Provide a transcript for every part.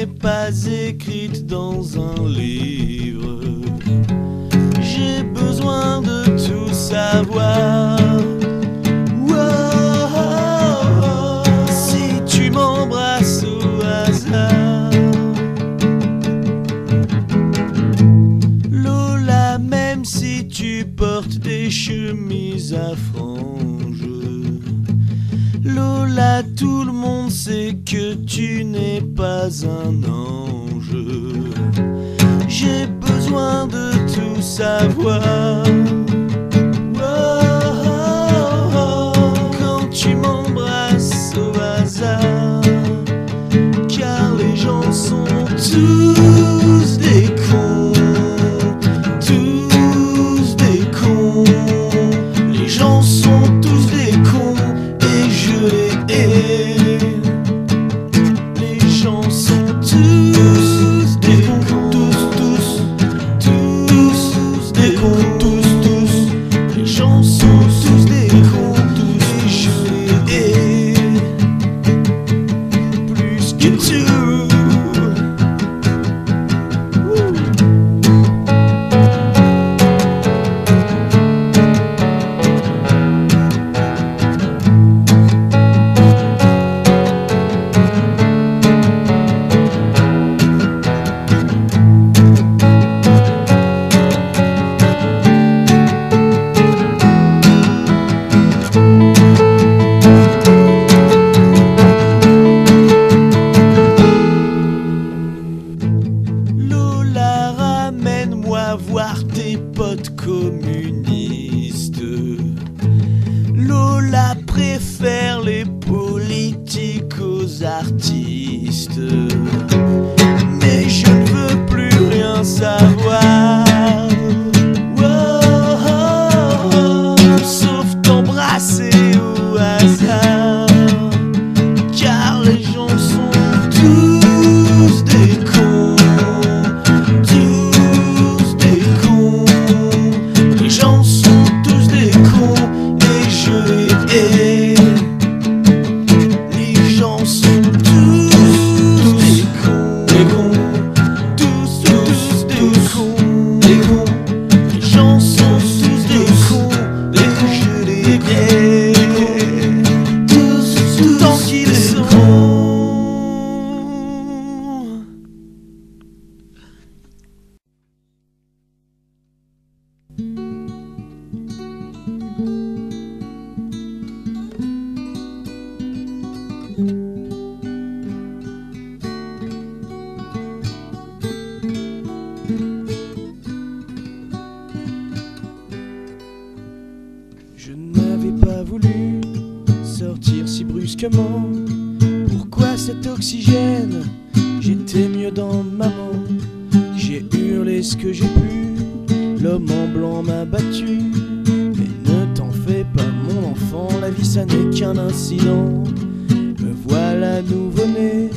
n'est pas écrite dans un livre. J'ai besoin de tout savoir. Wow, si tu m'embrasses au hasard. Lola, même si tu portes des chemises à franges. Lola, tout le monde sait que tu n'es pas un ange. J'ai besoin de tout savoir. Oh, quand tu m'embrasses au hasard, car les gens sont tous des cons, tous des cons. Les gens sont tous des cons et je les hais. Les gens sont tous des cons, tous des cons, tous. Les gens sont tous des cons, et je les hais plus que tout. Lola, ramène-moi voir tes potes communistes. Lola préfère les politiques aux artistes. Mais je ne veux plus rien savoir. Oh, sauf t'embrasser au hasard, car les gens sont tous des cons, tous des cons. Les gens sont tous des cons et je les hais. Les gens sont tous des cons, tous des cons, des cons. Les gens sont tous des cons et je les hais. Tous tant qu'ils sont. Je n'avais pas voulu sortir si brusquement. Pourquoi cet oxygène? J'étais mieux dans maman. J'ai hurlé ce que j'ai pu. L'homme en blanc m'a battu. Mais ne t'en fais pas mon enfant, la vie ça n'est qu'un incident. Me voilà nouveau-né,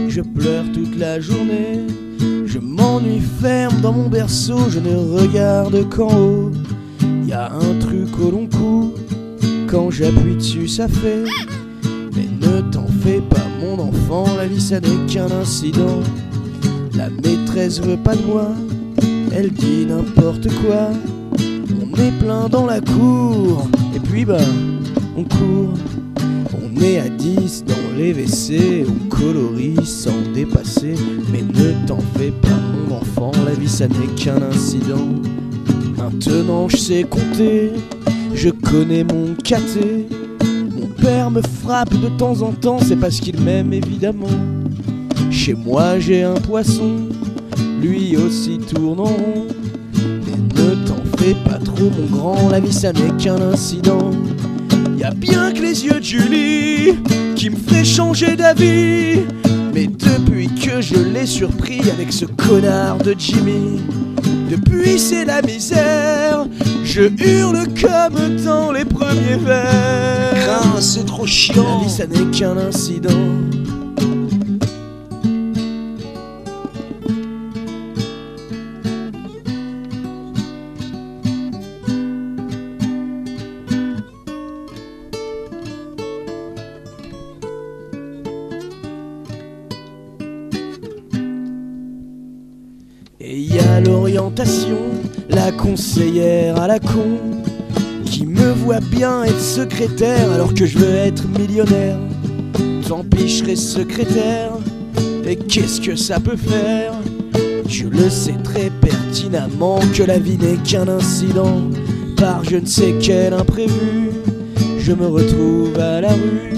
je pleure toute la journée. Je m'ennuie ferme dans mon berceau, je ne regarde qu'en haut. Y a un truc au long cou, quand j'appuie dessus ça fait. Mais ne t'en fais pas mon enfant, la vie ça n'est qu'un incident. La maîtresse veut pas de moi, elle dit n'importe quoi. On est plein dans la cour, et puis bah, on court. On est à 10 dans les WC, on colorie sans dépasser. Mais ne t'en fais pas mon enfant, la vie ça n'est qu'un incident. Maintenant je sais compter, je connais mon caté. Mon père me frappe de temps en temps, c'est parce qu'il m'aime évidemment. Chez moi j'ai un poisson, lui aussi tourne en rond. Mais ne t'en fais pas trop mon grand, la vie ça n'est qu'un incident. Y'a bien que les yeux de Julie qui me fait changer d'avis. Mais depuis que je l'ai surpris avec ce connard de Jimmy, depuis c'est la misère, je hurle comme dans les premiers vers. Crin, c'est trop chiant. La vie ça n'est qu'un incident. à l'orientation, la conseillère à la con, qui me voit bien être secrétaire alors que je veux être millionnaire. Tant pis, je serai secrétaire, et qu'est-ce que ça peut faire? Je le sais très pertinemment que la vie n'est qu'un incident. Par je ne sais quel imprévu, je me retrouve à la rue.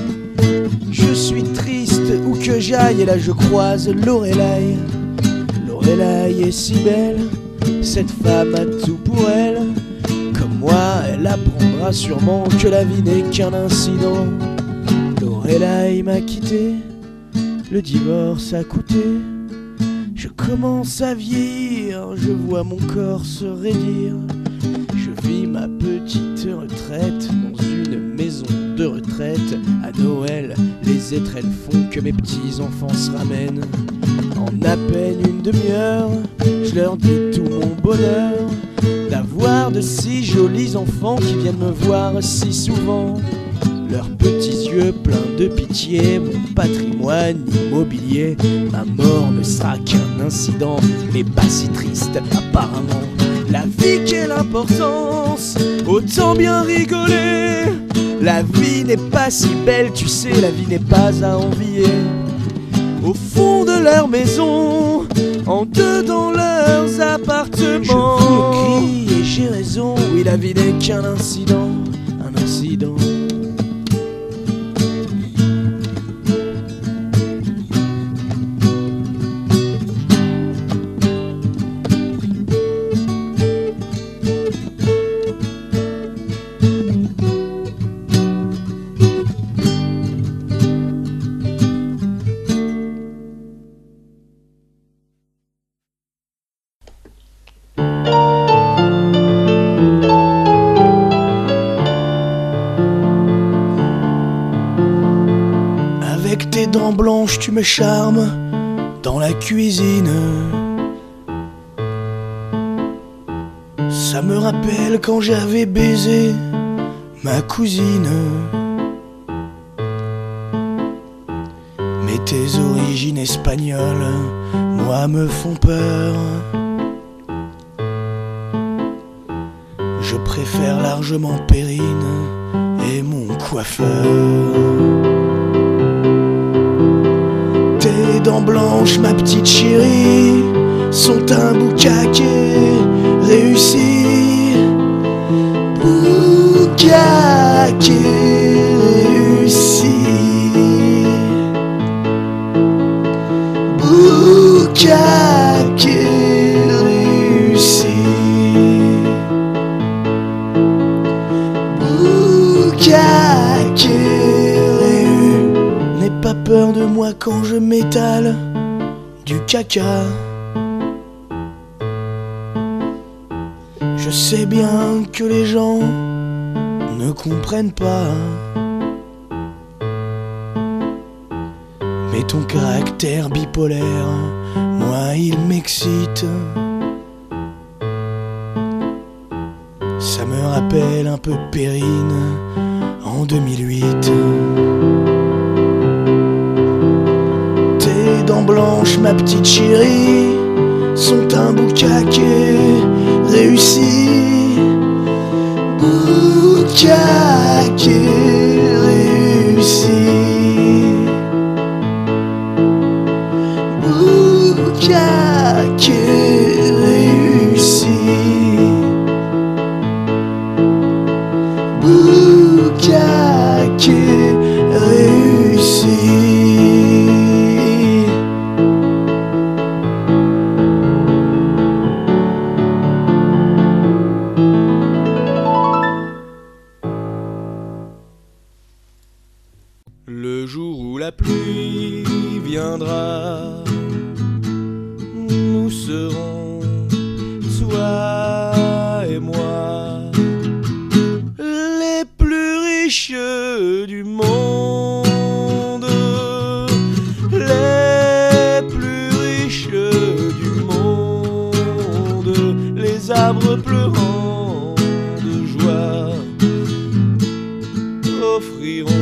Je suis triste où que j'aille, et là je croise Lorelai. Lorelai est si belle, cette femme a tout pour elle. Comme moi, elle apprendra sûrement que la vie n'est qu'un incident. Lorelai m'a quitté, le divorce a coûté. Je commence à vieillir, je vois mon corps se raidir. Je vis ma petite retraite dans une maison de retraite. À Noël, les étrelles font que mes petits-enfants se ramènent. En à peine une demi-heure, je leur dis tout mon bonheur d'avoir de si jolis enfants qui viennent me voir si souvent. Leurs petits yeux pleins de pitié, mon patrimoine immobilier. Ma mort ne sera qu'un incident, mais pas si triste apparemment. La vie, quelle importance, autant bien rigoler. La vie n'est pas si belle, tu sais, la vie n'est pas à envier. Au fond de leur maison, en deux dans leurs appartements. Je vous le crie et j'ai raison, oui, la vie n'est qu'un incident, un incident. Avec tes dents blanches, tu me charmes dans la cuisine. Ça me rappelle quand j'avais baisé ma cousine. Mais tes origines espagnoles, moi, me font peur. Je préfère largement Périne et mon coiffeur. Tes dents blanches, ma petite chérie, sont un boucaquet réussi. Boucaquet réussi. Boucaquet réussi. Boucaquet réussi. N'aie pas peur de moi quand je m'étale du caca. Je sais bien que les gens ne comprennent pas, mais ton caractère bipolaire, moi, il m'excite. Ça me rappelle un peu Périne en 2008. Tes dents blanches, ma petite chérie, sont un boucaquet réussi. Boucaquet réussi. Boucaquet réussi. Boucaquet réussi. Le jour où la pluie viendra, nous serons, toi et moi, les plus riches du monde, les plus riches du monde, les arbres pleurant de joie offriront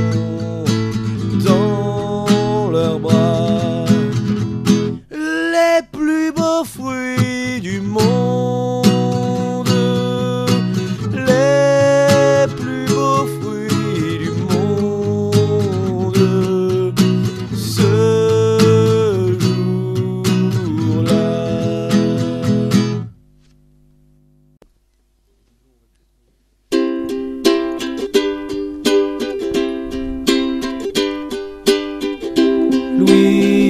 dans leurs bras les plus beaux fruits du monde.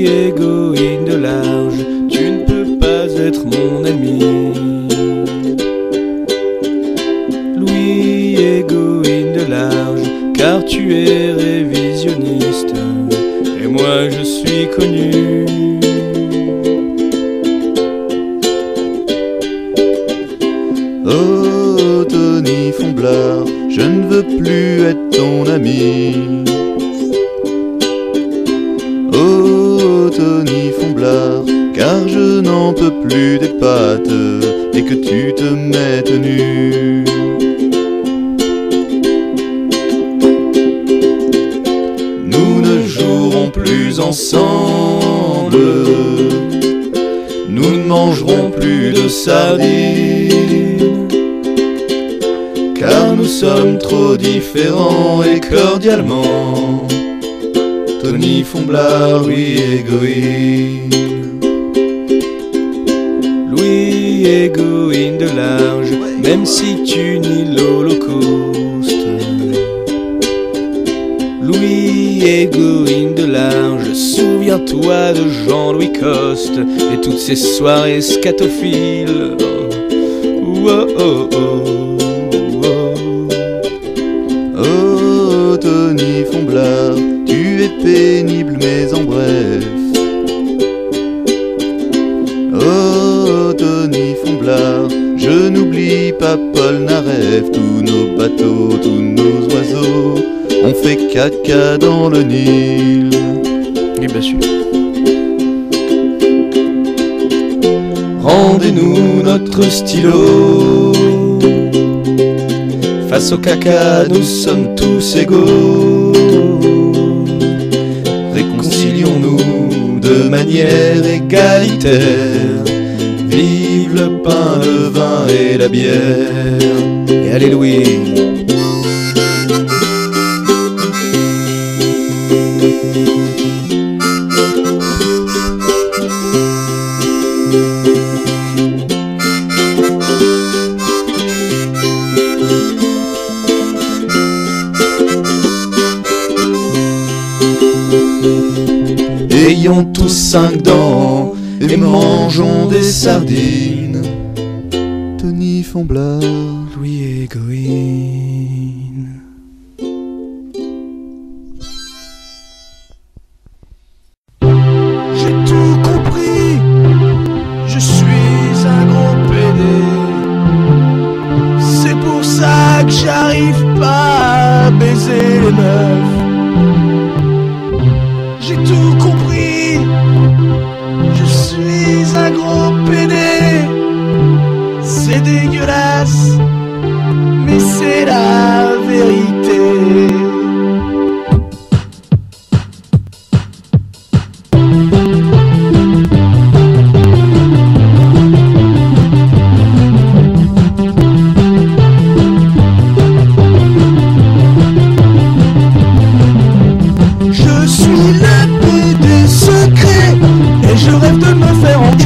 Louis Égoïne de large, tu ne peux pas être mon ami. Louis Égoïne de large, car tu es révisionniste, et moi je suis connu. Oh Tony Fomblard, je ne veux plus être ton ami. Oh Tony Fomblard, car je n'en peux plus des pattes et que tu te mettes nu. Nous ne jouerons plus ensemble, nous ne mangerons plus de sardines, car nous sommes trop différents et cordialement. Tony Fomblard, Louis Égoïne. Louis Égoïne de large, même si tu nies l'Holocauste. Louis Égoïne de large, souviens-toi de Jean-Louis Coste et toutes ces soirées scatophiles. Oh, oh, oh, oh, oh. Oh Tony Fomblard, tu es pénible mais en bref. Oh Tony Fomblard, je n'oublie pas Polnareff. Tous nos bateaux, tous nos oiseaux ont fait caca dans le Nil. oui, bien sûr. Rendez-nous notre stylo. Face au caca, nous sommes tous égaux. Réconcilions-nous de manière égalitaire. Vive le pain, le vin et la bière. Et allez Louis. Ayons tous 5 dents et mangeons des sardines. Tony Fomblard, Louis Égoïne. J'ai tout compris, je suis un gros pédé. C'est pour ça que j'arrive pas à baiser les meufs. J'ai tout compris, je suis un gros pédé. C'est dégueulasse, mais c'est la vérité. Je suis le PD secret et je rêve de me faire enculer.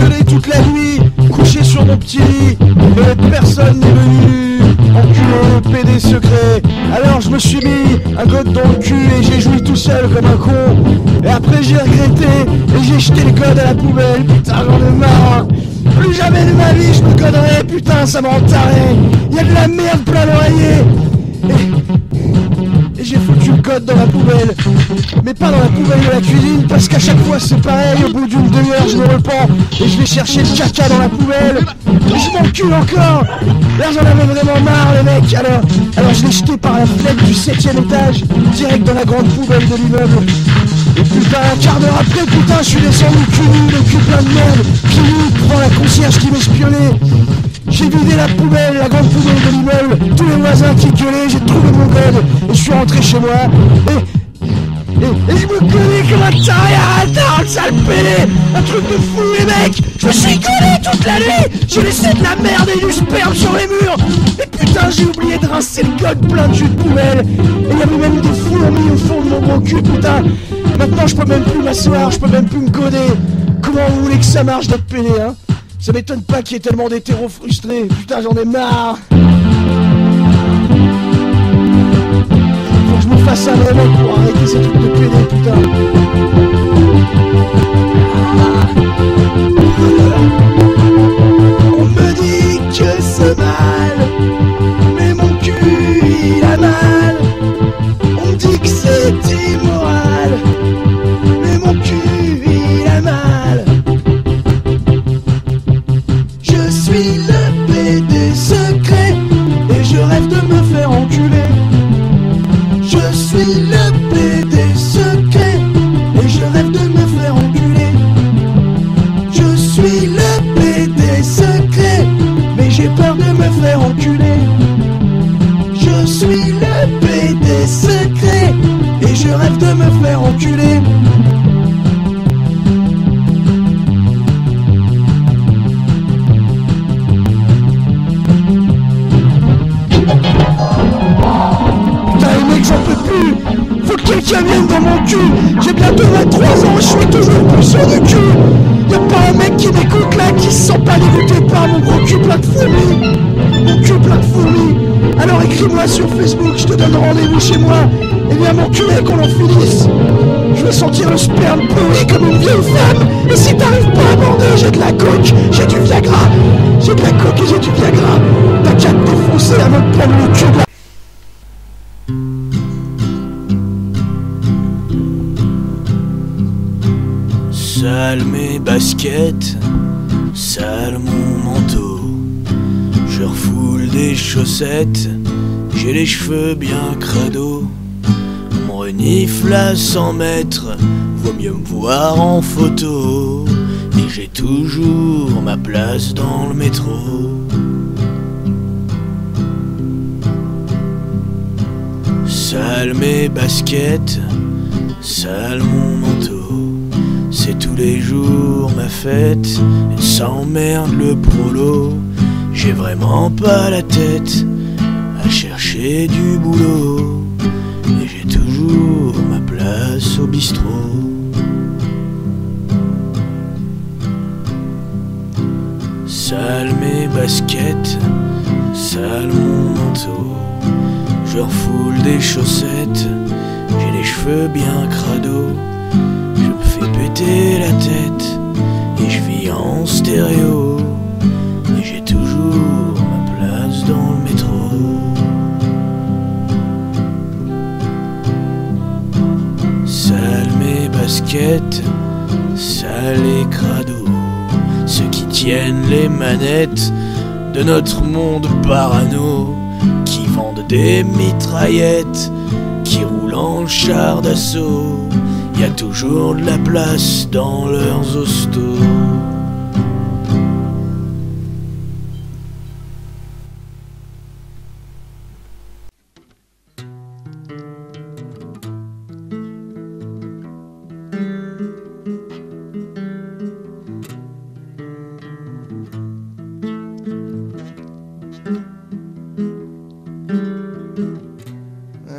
gueulé toute la nuit, couché sur mon petit lit, et personne n'est venu enculer, PD secret. Alors je me suis mis un code dans le cul et j'ai joui tout seul comme un con. Et après j'ai regretté et j'ai jeté le code à la poubelle. Putain, j'en ai marre. Plus jamais de ma vie je me coderai, putain ça m'en taré. Y'a de la merde plein l'oreiller. Et j'ai foutu le code dans la poubelle. Mais pas dans la poubelle de la cuisine, parce qu'à chaque fois c'est pareil. Au bout d'une demi-heure je me repens et je vais chercher le caca dans la poubelle. Et je m'encule encore. Là j'en avais vraiment marre les mecs. Alors je l'ai jeté par la fenêtre du 7ème étage, direct dans la grande poubelle de l'immeuble. Et putain, un quart d'heure après, putain, je suis descendu cul nu, le cul plein de merde, pieds nus, devant la concierge qui m'espionnait. J'ai vidé la poubelle, la grande poubelle de l'immeuble, tous les voisins qui gueulaient, j'ai trouvé mon code, et je suis rentré chez moi, et je me connais comme un taré à retard, sale pédé. Un truc de fou les mecs. Je me suis collé toute la nuit. J'ai laissé de la merde et du sperme sur les murs. Et putain j'ai oublié de rincer le code plein de jus de poubelle. Et il y avait même des fourmis au fond de mon gros cul, putain. Maintenant je peux même plus m'asseoir, je peux même plus me coder. Comment vous voulez que ça marche d'être pédé, hein? Ça m'étonne pas qu'il y ait tellement d'hétéros frustrés. Putain j'en ai marre. Faut que je me fasse un remède pour arrêter ces trucs de pédé, putain. On me dit que c'est mal, mais mon cul il a mal. On me dit que c'est immoral, mais mon cul il a mal. Je suis le PD secret et je rêve de me faire enculer. Je suis le PD secret et je rêve de me faire enculer. Je suis le PD secret, mais j'ai peur de me faire enculer. Je suis le PD secret et je rêve de me faire enculer. Faut que quelqu'un vienne dans mon cul. J'ai bientôt 23 ans, je suis toujours plus sur le cul. Y'a pas un mec qui m'écoute là, qui se sent pas dégoûté par mon gros cul plein de fourmis. Mon cul plein de fourmis. Alors écris-moi sur Facebook, je te donne rendez-vous chez moi. Et viens m'enculer qu'on en finisse. Je veux sentir le sperme pourri comme une vieille femme. Et si t'arrives pas à bander, j'ai de la coke, j'ai du Viagra. J'ai de la coke et j'ai du Viagra. T'as qu'à te défoncer avant de prendre le cul de la... Sale mes baskets, sale mon manteau. Je refoule des chaussettes, j'ai les cheveux bien crado. On me renifle à 100 mètres, vaut mieux me voir en photo. Et j'ai toujours ma place dans le métro. Sale mes baskets, sale mon manteau. C'est tous les jours ma fête, et ça emmerde le prolo. J'ai vraiment pas la tête à chercher du boulot. Et j'ai toujours ma place au bistrot. Sale mes baskets, sale mon manteau. Je refoule des chaussettes, j'ai les cheveux bien crado. Je me fais péter la tête et je vis en stéréo. Et j'ai toujours ma place dans le métro. Sale mes baskets, sale les crados. Ceux qui tiennent les manettes de notre monde parano, qui vendent des mitraillettes, qui roulent en char d'assaut. Y a toujours de la place dans leurs hostos.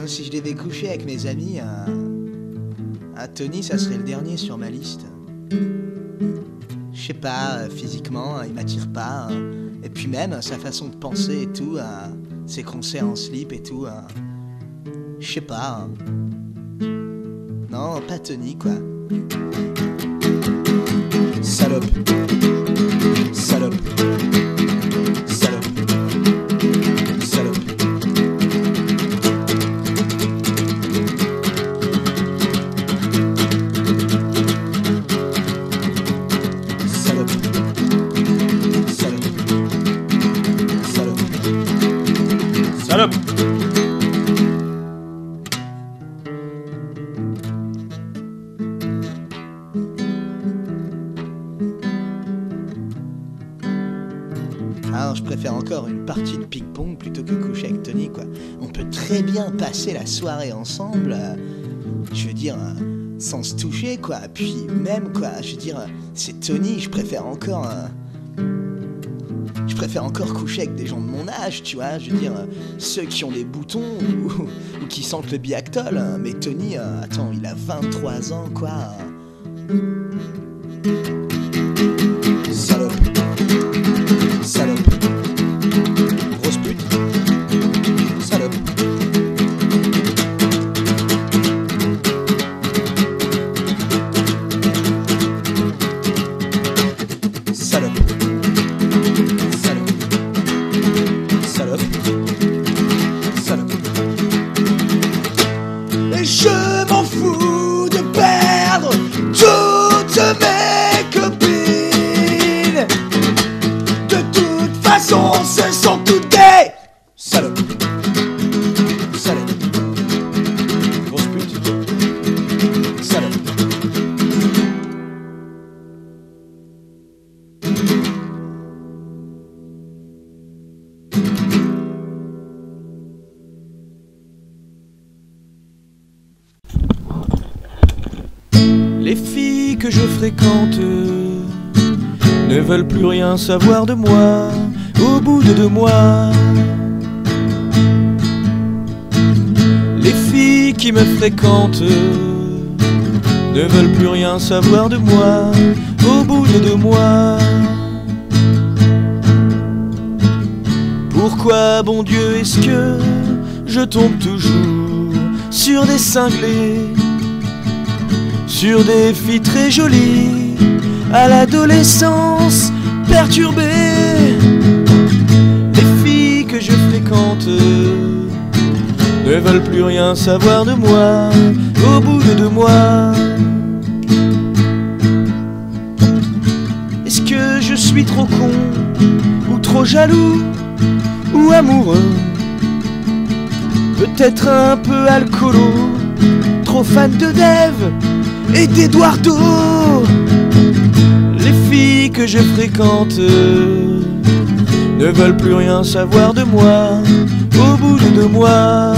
Si je devais coucher avec mes amis, Tony, ça serait le dernier sur ma liste. Je sais pas, physiquement, il m'attire pas. Et puis même, sa façon de penser et tout, ses concerts en slip et tout, je sais pas. Non, pas Tony, quoi. Salope. Salope. Salope. Salope. Salope. Alors je préfère encore une partie de ping-pong plutôt que coucher avec Tony, quoi. On peut très bien passer la soirée ensemble, je veux dire, sans se toucher, quoi. Puis même, quoi, je veux dire, c'est Tony, je préfère encore coucher avec des gens de mon âge, tu vois. Je veux dire, ceux qui ont des boutons ou qui sentent le Biactol. Mais Tony, attends, il a 23 ans, quoi. Salope. Salope. Grosse pute. Salope. Salope. Salope. Salope. Et je m'en fous de perdre toutes mes copines. De toute façon, ce sont toutes des salopes. Salope. Grosse pute. Salope. Les filles que je fréquente ne veulent plus rien savoir de moi au bout de 2 mois. Les filles qui me fréquentent ne veulent plus rien savoir de moi au bout de 2 mois. Pourquoi, bon Dieu, est-ce que je tombe toujours sur des cinglés, sur des filles très jolies, à l'adolescence perturbée? Les filles que je fréquente ne veulent plus rien savoir de moi au bout de 2 mois. Est-ce que je suis trop con, ou trop jaloux, ou amoureux? Peut-être un peu alcoolo, trop fan de Dave et d'Eduardo. Les filles que je fréquente ne veulent plus rien savoir de moi au bout de 2 mois.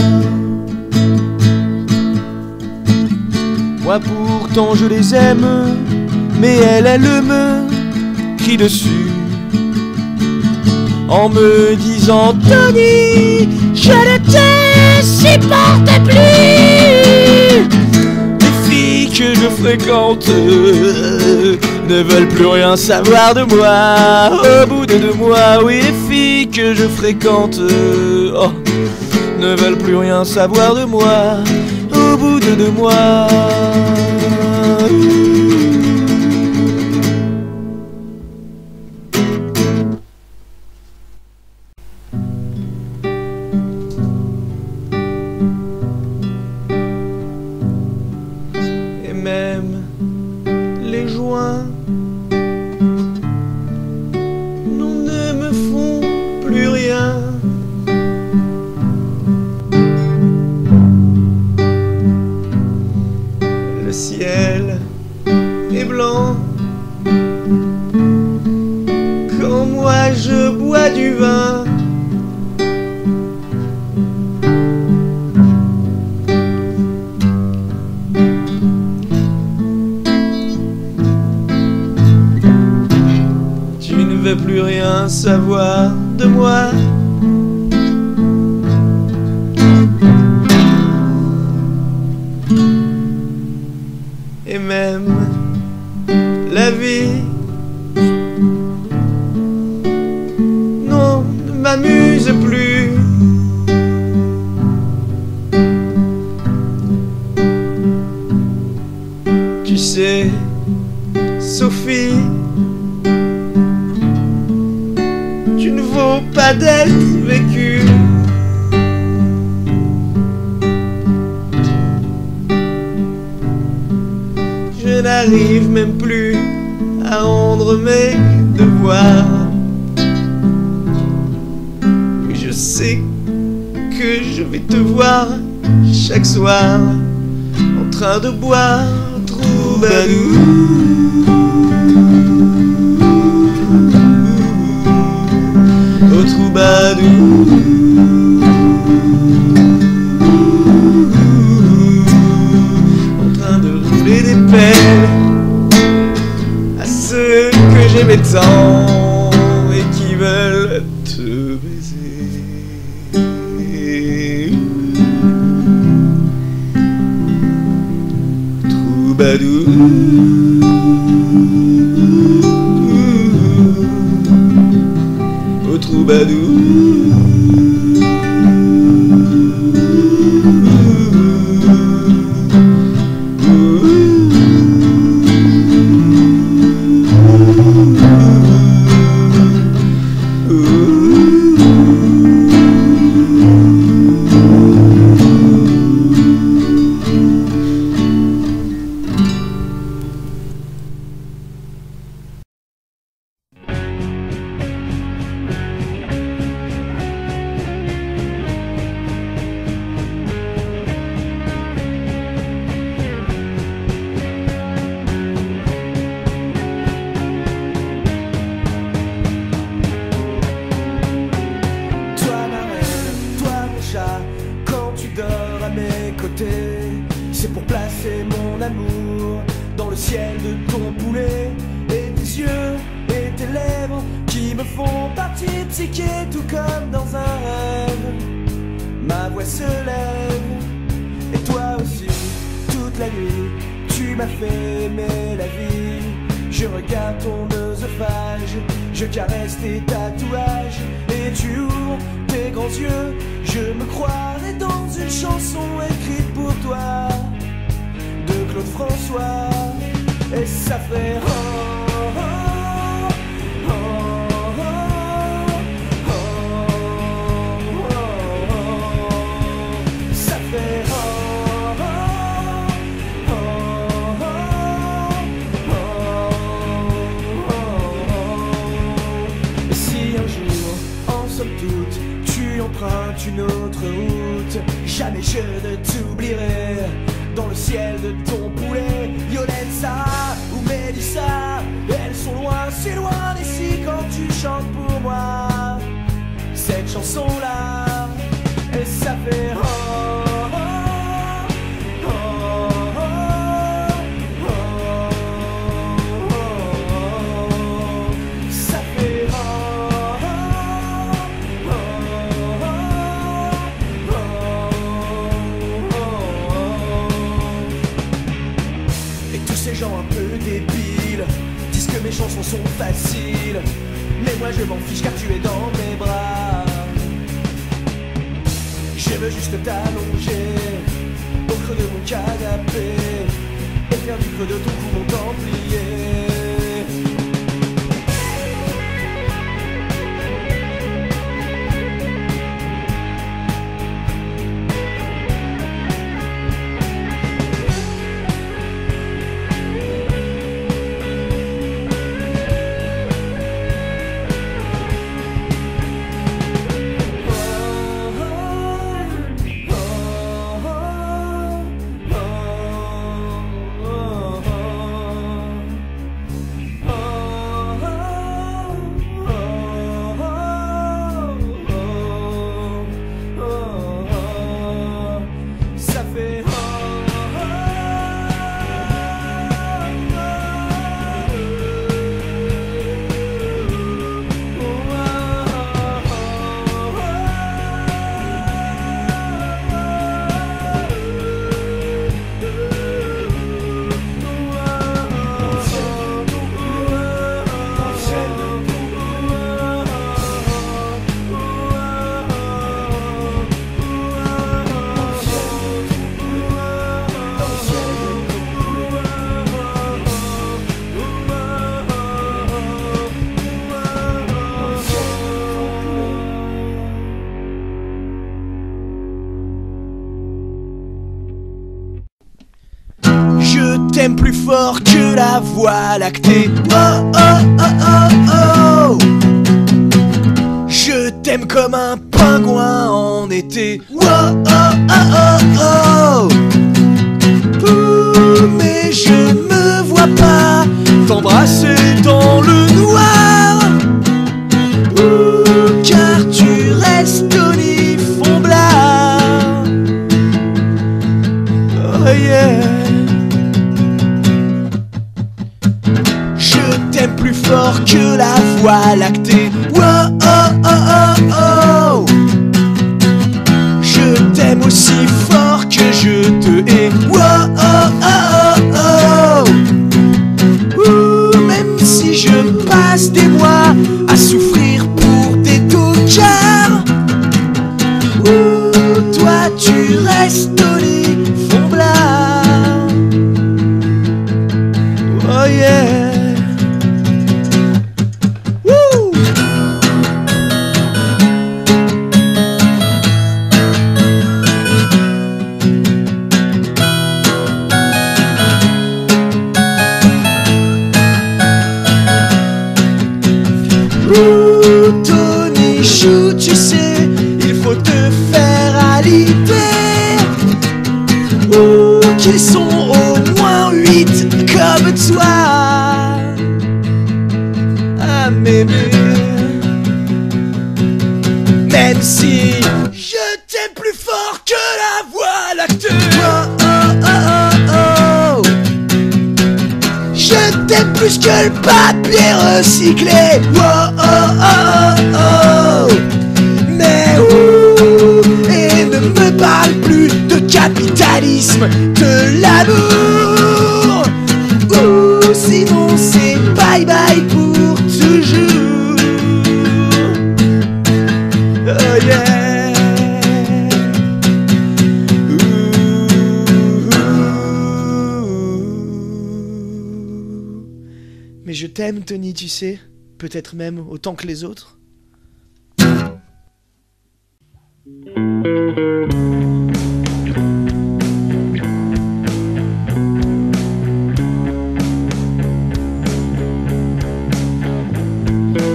Moi pourtant je les aime, mais elle me crie dessus en me disant: Tony, je ne te supporte plus. Les filles que je fréquente ne veulent plus rien savoir de moi au bout de 2 mois. Oui, les filles que je fréquente ne veulent plus rien savoir de moi au bout de 2 mois. Même les joints ne me font plus rien. Le ciel est blanc quand moi je bois du vin. Ne veux plus rien savoir de moi. Et même la vie pas d'être vécu. Je n'arrive même plus à rendre mes devoirs. Mais je sais que je vais te voir chaque soir en train de boire Troubadour. Oh Troubadour, en train de rouler des pelles à ceux que j'aimais tant et qui veulent te baiser. Troubadour, oh Troubadour. C'est pour placer mon amour dans le ciel de ton poulet. Et tes yeux et tes lèvres qui me font partie psyché, tout comme dans un rêve. Ma voix se lève, et toi aussi, toute la nuit, tu m'as fait aimer la vie. Je regarde ton œsophage, je caresse tes tatouages, et tu ouvres tes grands yeux. Je me croirais dans une chanson écrite pour toi, de Claude François. Et ça fait oh, oh, oh, oh, oh, oh, oh. Ça fait oh, oh, oh, oh, oh, oh, oh. Si un jour, en somme toute, tu empruntes une autre route, jamais je ne t'oublierai dans le ciel de ton poulet. Yolène, Sarah ou Mélissa, elles sont loin, si loin d'ici quand tu chantes pour moi cette chanson-là. Et ça fait oh, oh, oh, oh, oh, oh, oh. Ça fait oh, oh, oh, oh, oh, oh, oh. Et tous ces gens un peu débiles disent que mes chansons sont faciles, mais moi je m'en fiche car tu es dans mes bras. Je veux juste t'allonger au creux de mon canapé et faire du creux de ton cou mon templier. t'aime plus fort que la voie lactée. Oh oh oh oh oh. Je t'aime comme un pingouin en été. Oh oh oh oh oh. Ouh, mais je me vois pas t'embrasser dans le noir. Ouh, car tu restes Tony Fomblard. Oh yeah. Je t'aime plus fort que la voie lactée. Oh oh oh oh oh. Je t'aime aussi fort que je te hais. Oh oh oh oh oh. Ouh, même si je passe des mois à souffrir pour des tocards. Ouh, toi tu restes Tony Fomblard. Oh yeah. Ouh, Tony Chou, tu sais, il faut te faire alité. Ouh, qu'ils sont au moins 8 comme toi. Ah mémé. Même si je t'aime plus fort que la voie lactée. Oh oh oh oh oh. Je t'aime plus que le papier recyclé. Oh oh oh oh oh. Mais ouh, et ne me parle plus de capitalisme, de l'amour. Ouh, sinon c'est bye bye pour toujours. Oh yeah. Mais je t'aime, Tony, tu sais, peut-être même autant que les autres.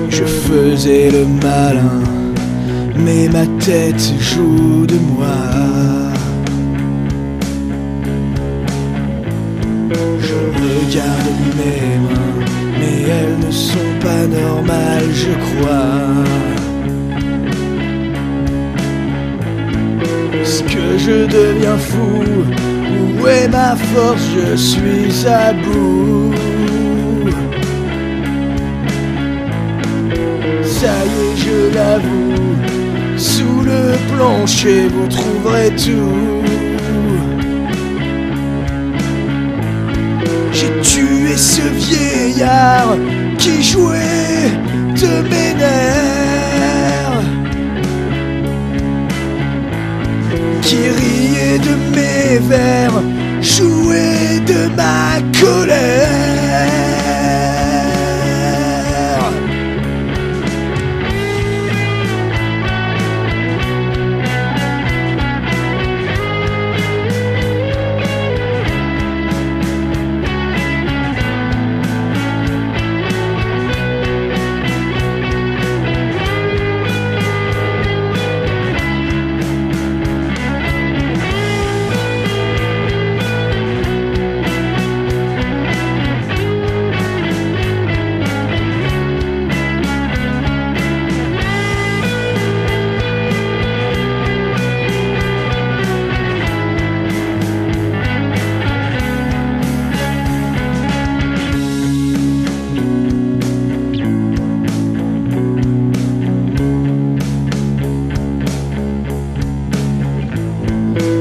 Je faisais le malin, mais ma tête joue de moi. Je regarde mes mains, mais elles ne sont pas normales, je crois. Est-ce que je deviens fou? Où est ma force? Je suis à bout. Ça y est, je l'avoue, sous le plancher vous trouverez tout. J'ai tué ce vieillard qui jouait de mes nerfs, qui riait de mes vers, jouait de ma colère.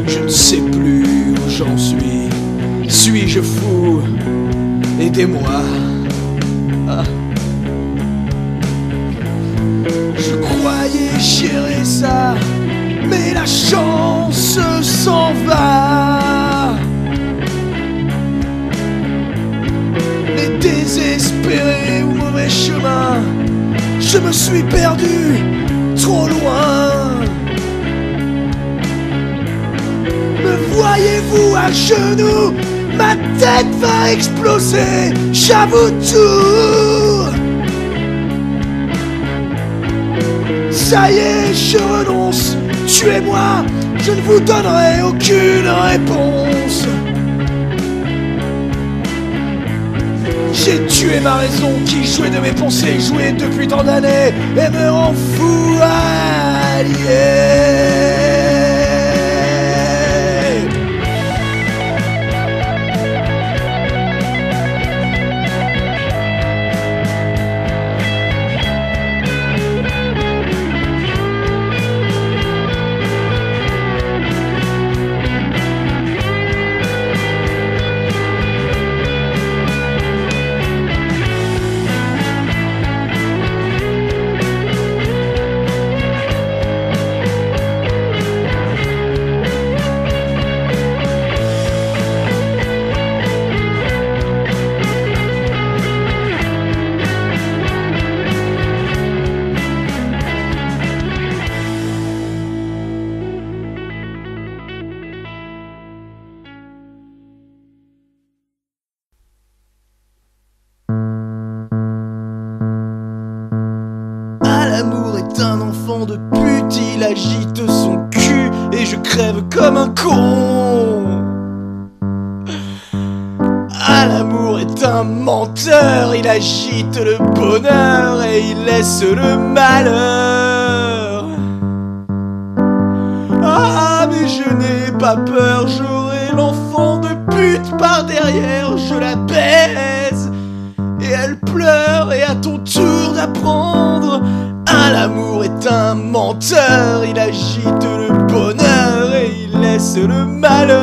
Je ne sais plus où j'en suis. Suis-je fou? Aidez-moi. Ah. Je croyais gérer ça, mais la chance s'en va. Les désespérés au mauvais chemin, je me suis perdu trop loin. Me voyez-vous à genoux, Ma tête va exploser, j'avoue tout. Ça y est, je renonce, tuez-moi, je ne vous donnerai aucune réponse. J'ai tué ma raison qui jouait de mes pensées, jouait depuis tant d'années et me rend fou allié. L'amour est un enfant de pute, il agite son cul et je crève comme un con. Ah, l'amour est un menteur, il agite le bonheur et il laisse le malheur. Ah, mais je n'ai pas peur, j'aurai l'enfant de pute par derrière, je la baise et elle pleure et à ton tour d'apprendre. Ah, l'amour est un menteur, il agite le bonheur et il laisse le malheur.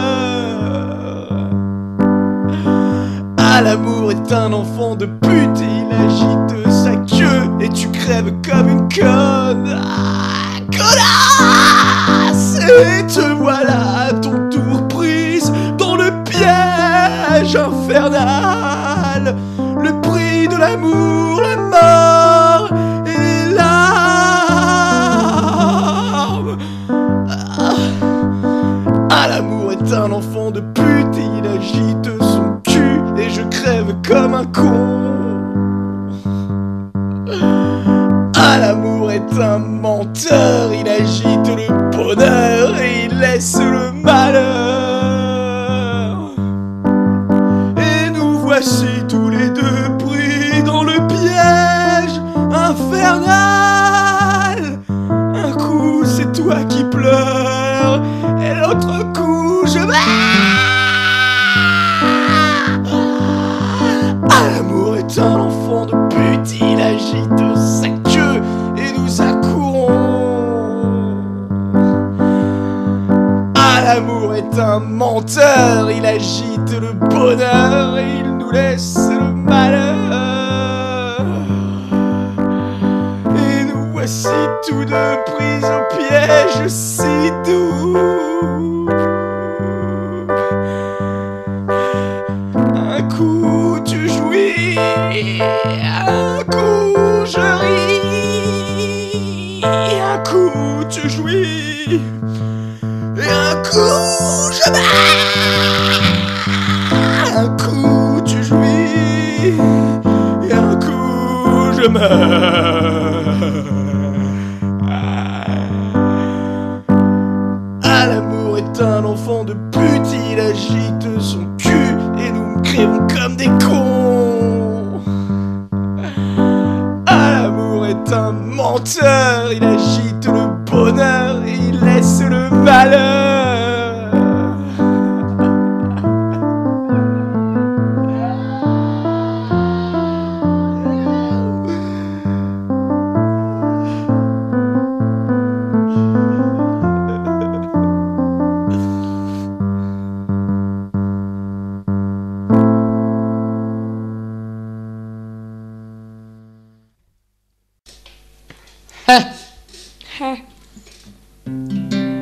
Ah, l'amour est un enfant de pute et il agite sa queue et tu crèves comme une conne. Ah, connasse! Et te voilà à ton tour prise dans le piège infernal. Le prix de l'amour, la mort et les larmes. Ah, l'amour est un enfant de pute et il agite son cul et je crève comme un con. Ah, l'amour est un menteur, il agite le bonheur et il laisse le malheur. Et nous voici tous les deux pris dans le piège infernal. Un coup c'est toi qui pleures et l'autre coup je meurs. Ah, l'amour est un enfant de pute, il agite sa queue et nous accourons. Ah, l'amour est un menteur, il agite le bonheur et il nous laisse le malheur. Et nous voici tous deux pris au piège si doux. Un coup tu jouis, un coup je ris. Un coup tu jouis, et un coup je meurs. Un coup tu jouis, et un coup je meurs. Ah, l'amour est un enfant de pute, il agite son cul et nous crèvons comme des cons. Ah, l'amour est un menteur, il agite le bonheur et il laisse le malheur.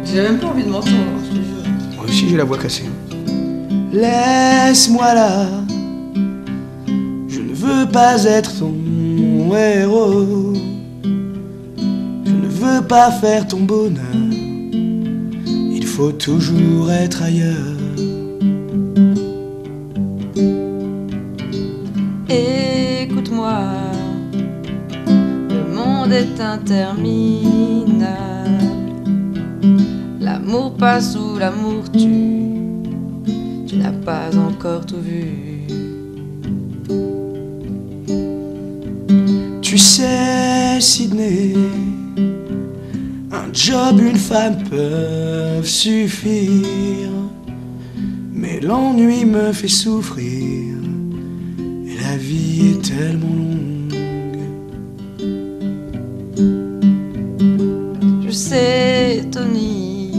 J'ai même pas envie de m'entendre, je te jure. Moi aussi j'ai la voix cassée. Laisse-moi là, je ne veux pas être ton héros. Je ne veux pas faire ton bonheur, il faut toujours être ailleurs. est interminable. L'amour passe ou l'amour tue. Tu n'as pas encore tout vu. Tu sais, Sydney, un job, une femme peuvent suffire, mais l'ennui me fait souffrir, et la vie est tellement longue. Je sais, Tony,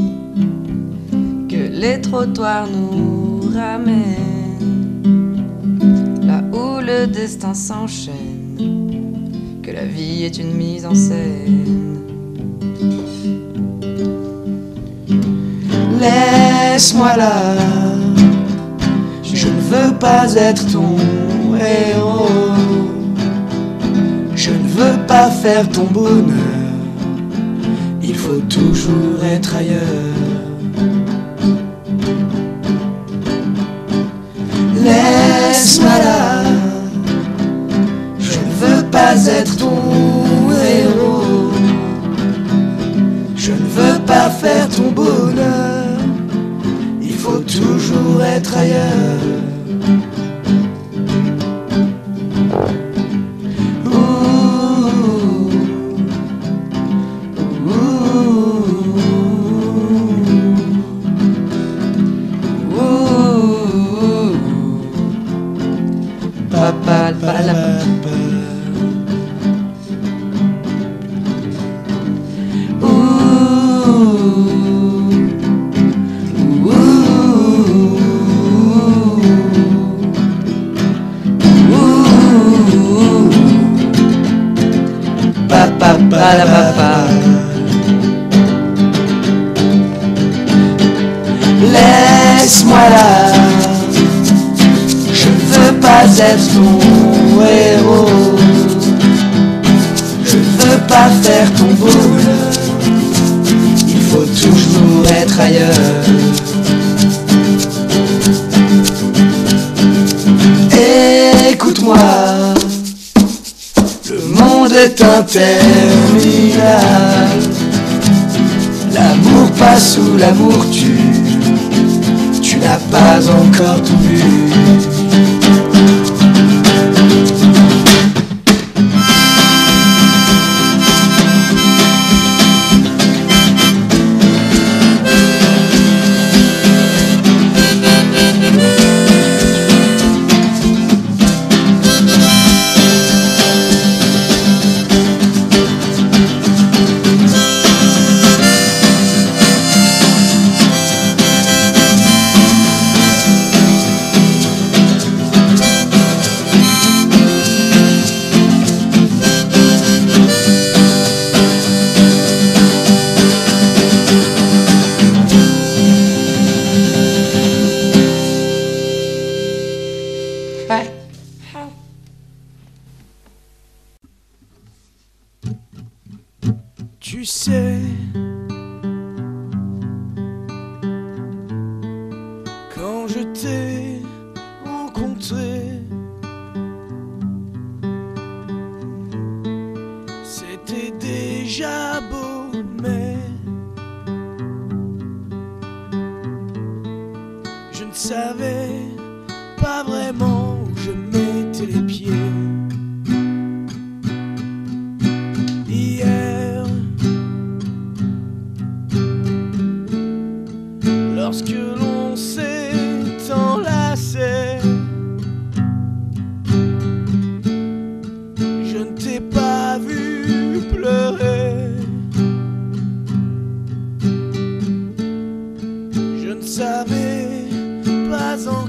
que les trottoirs nous ramènent là où le destin s'enchaîne, que la vie est une mise en scène. Laisse-moi là, je ne veux pas être ton héros. Je ne veux pas faire ton bonheur, il faut toujours être ailleurs. Laisse-moi là, je ne veux pas être ton héros. Je ne veux pas faire ton bonheur, il faut toujours être ailleurs. Laisse-moi là, je ne veux pas être ton héros. Je ne veux pas faire ton bonheur, il faut toujours être ailleurs. Écoute-moi, le monde est interminable. L'amour passe ou l'amour tue. Tu n'as pas encore tout vu. Tu sais, quand je t'ai rencontré, c'était déjà beau, mais je ne savais pas vraiment où je mettais les pieds. Hier, lorsque l'on s'est enlacé, je ne t'ai pas vu pleurer. Je ne savais pas encore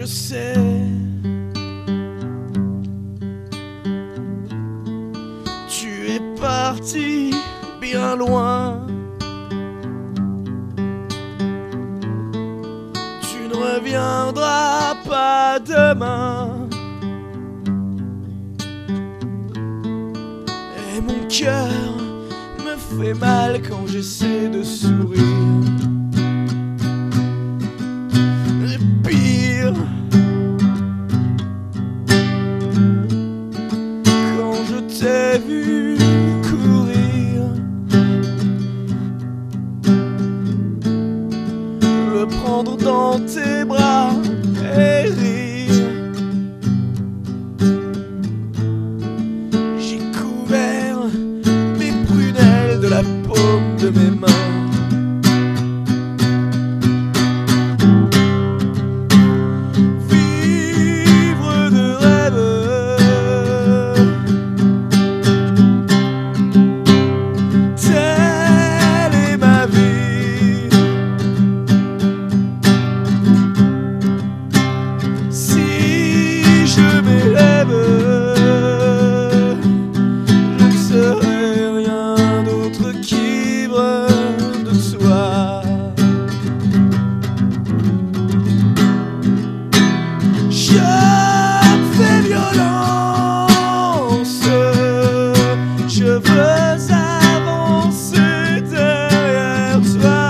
je sais. Tu es parti bien loin. Tu ne reviendras pas demain. Et mon cœur me fait mal quand j'essaie de sourire. Et pire, quand je t'ai vu courir, le prendre dans tes bras et rire. J'ai couvert mes prunelles de la paume de mes mains. Vivre de rêve, telle est ma vie. Si je m'élève, je ne serai rien d'autre qu'ivre de toi. Je fais violence, je veux avancer derrière toi.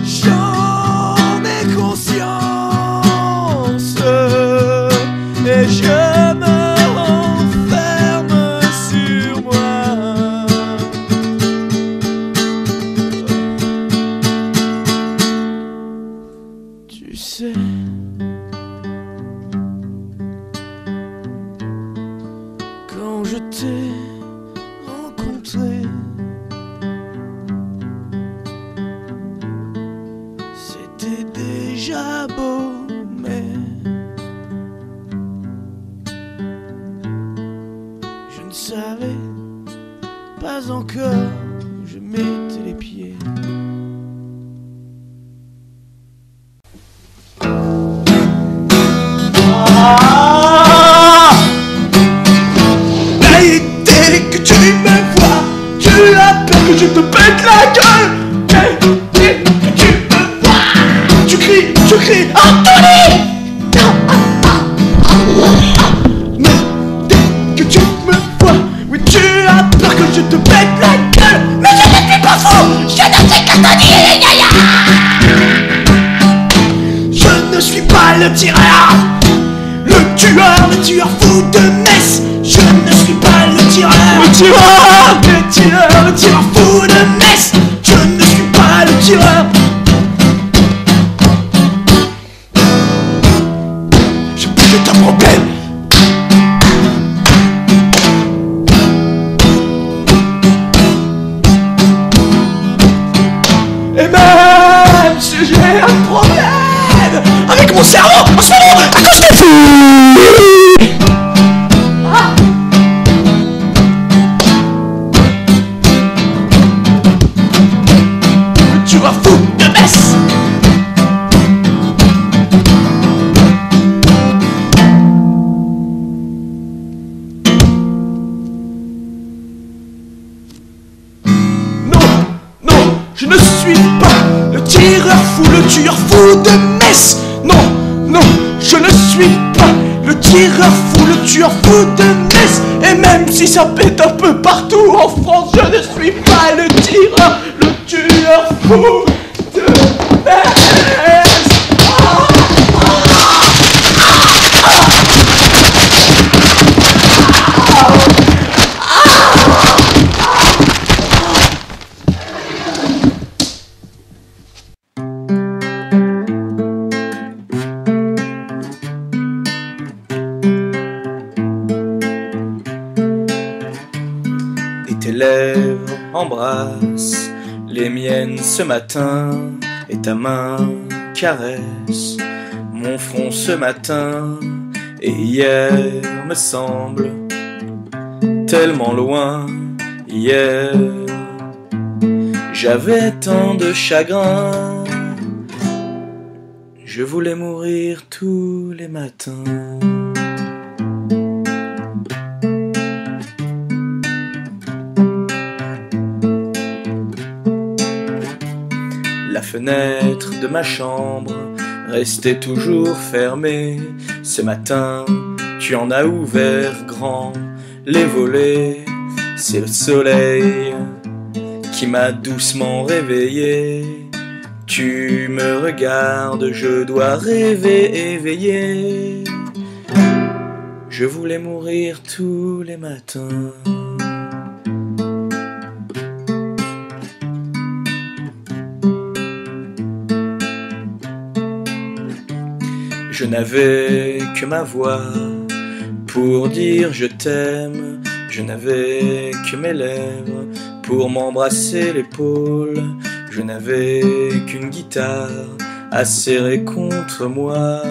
J'en ai conscience et je me renferme sur moi. Tu sais, quand je t'ai rencontré, c'était déjà beau, mais je ne savais pas encore où je mettais les pieds. Et dès que tu me vois, tu as peur que je te pète la gueule. Et dès que tu me vois, tu cries Anthony. Mais dès que tu me vois, oui tu as peur que je te pète la gueule. Mais je ne suis pas fou, je ne sais qu'Anthony. Je ne suis pas le tireur, le tueur fou de Metz. Je ne suis pas le tireur, le tireur fou de Metz. Je ne suis pas le tireur. Je peux être un problème. Et même si j'ai un problème avec mon cerveau en ce moment à cause des fous. Tu vas fou de Metz. Non, je ne suis pas le tireur fou, le tueur fou de Metz. Non, je ne suis pas le tireur fou, le tueur fou de Metz. Et même si ça pète un peu partout en France, je ne suis pas le tireur, le tueur fou de Metz. Tes lèvres embrassent les miennes ce matin, et ta main caresse mon front ce matin. Et hier me semble tellement loin, hier J'avais tant de chagrin, je voulais mourir tous les matins. La fenêtre de ma chambre restait toujours fermée. Ce matin, tu en as ouvert grand les volets. C'est le soleil qui m'a doucement réveillé. Tu me regardes, je dois rêver éveillé. Je voulais mourir tous les matins. Je n'avais que ma voix pour dire je t'aime. Je n'avais que mes lèvres pour m'embrasser l'épaule. Je n'avais qu'une guitare à serrer contre moi.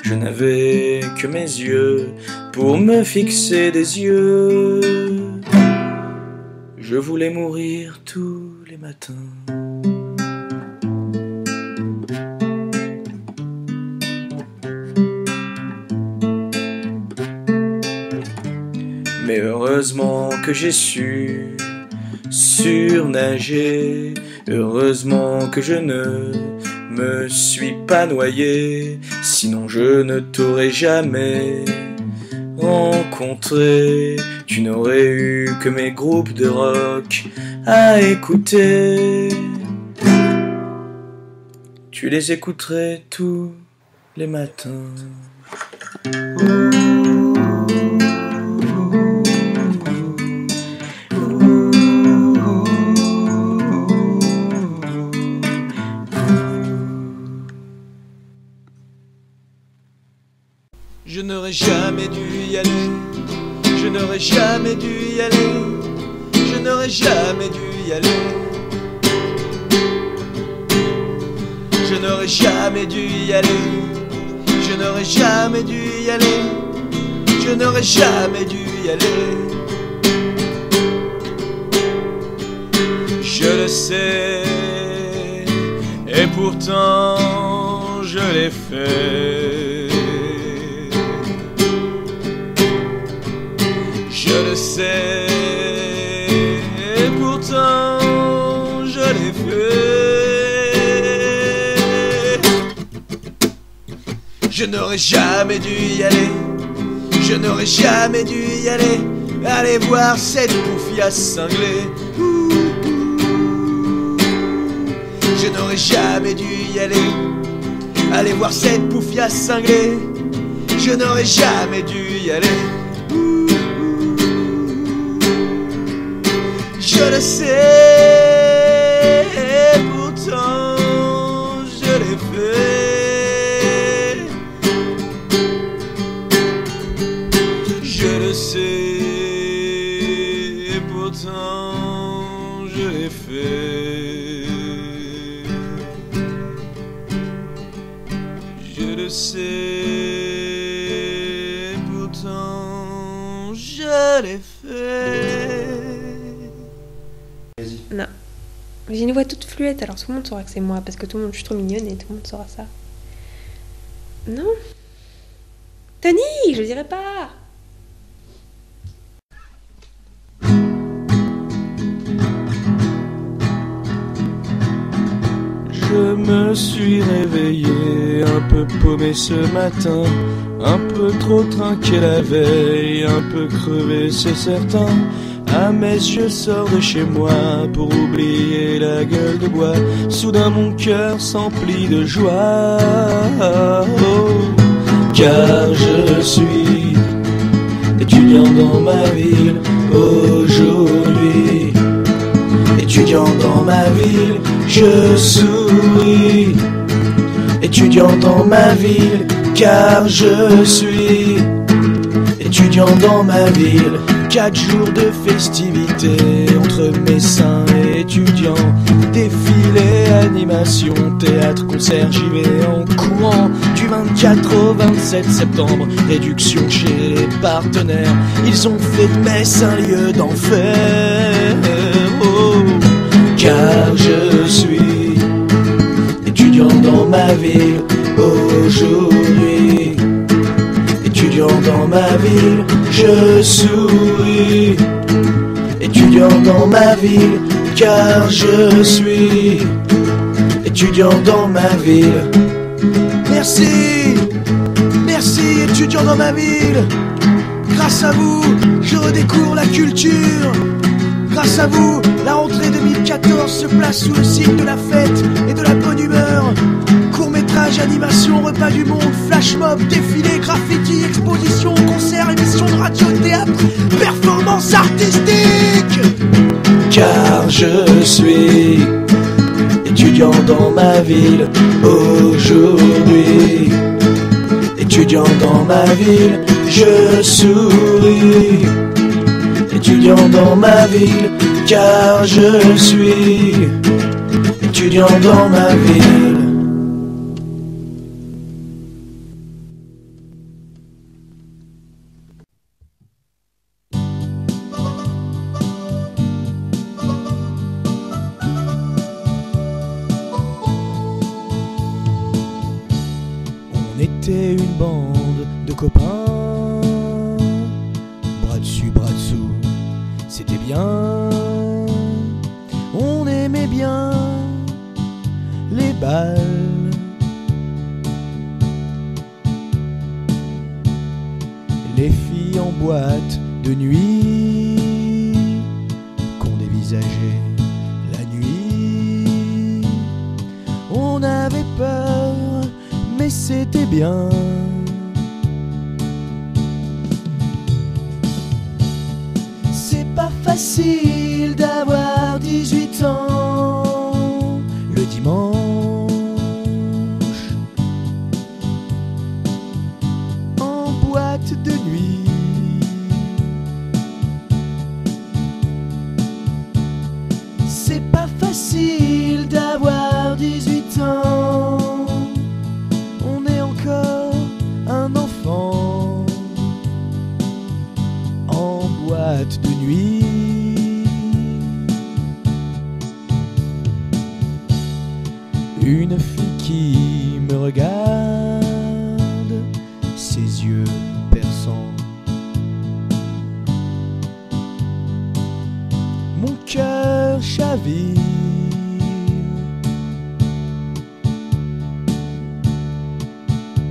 Je n'avais que mes yeux pour me fixer des yeux. Je voulais mourir tous les matins. Mais heureusement que j'ai su surnager, heureusement que je ne me suis pas noyé, sinon je ne t'aurais jamais rencontré. Tu n'aurais eu que mes groupes de rock à écouter. Tu les écouterais tous les matins. Je n'aurais jamais dû y aller, je n'aurais jamais dû y aller, je n'aurais jamais dû y aller. Je n'aurais jamais dû y aller, je n'aurais jamais dû y aller, je n'aurais jamais dû y aller. Je le sais, et pourtant je l'ai fait. Je le sais, et pourtant je l'ai fait. Je n'aurais jamais dû y aller, je n'aurais jamais dû y aller. Aller voir cette bouffiasse cinglée. Je n'aurais jamais dû y aller, aller voir cette bouffiasse cinglée. Je n'aurais jamais dû y aller. Je le sais, et pourtant je l'ai fait. Je le sais, et pourtant je l'ai fait. Je le sais, et pourtant je l'ai fait. Non. J'ai une voix toute fluette, alors tout le monde saura que c'est moi, parce que tout le monde, je suis trop mignonne et tout le monde saura ça. Non. Tony, je dirais pas. Je me suis réveillé un peu paumé ce matin, un peu trop trinqué la veille, un peu crevé c'est certain. À mes yeux, sors de chez moi pour oublier la gueule de bois. Soudain mon cœur s'emplit de joie, oh, car je suis étudiant dans ma ville aujourd'hui. Étudiant dans ma ville, je souris. Étudiant dans ma ville, car je suis étudiant dans ma ville. 4 jours de festivités entre médecins et étudiants. Défilé, animation, théâtre, concert, j'y vais en courant. Du 24 au 27 septembre, réduction chez les partenaires. Ils ont fait de Metz un lieu d'enfer, oh, car je suis étudiant dans ma ville aujourd'hui. Étudiant dans ma ville, je souris. Étudiant dans ma ville, car je suis étudiant dans ma ville. Merci, merci étudiant dans ma ville. Grâce à vous, je redécouvre la culture. Grâce à vous, la rentrée 2014 se place sous le signe de la fête et de la bonne humeur. Court-métrage, animation, repas du monde, flash mob, défilé, graffiti, exposition, concert, émission de radio, théâtre, performance artistique. Car je suis étudiant dans ma ville aujourd'hui. Étudiant dans ma ville, je souris. Étudiant dans ma ville, car je suis étudiant dans ma ville. On était une bande de copains, bras dessus, bras dessous, c'était bien. On aimait bien les balles. Les filles en boîte de nuit qu'on dévisageait la nuit. On avait peur, mais c'était bien. C'est pas facile d'avoir 18 ans le dimanche. En boîte de nuit. C'est pas facile d'avoir 18 ans. On est encore un enfant en boîte de nuit. Une fille qui me regarde, ses yeux perçants. Mon cœur chavire.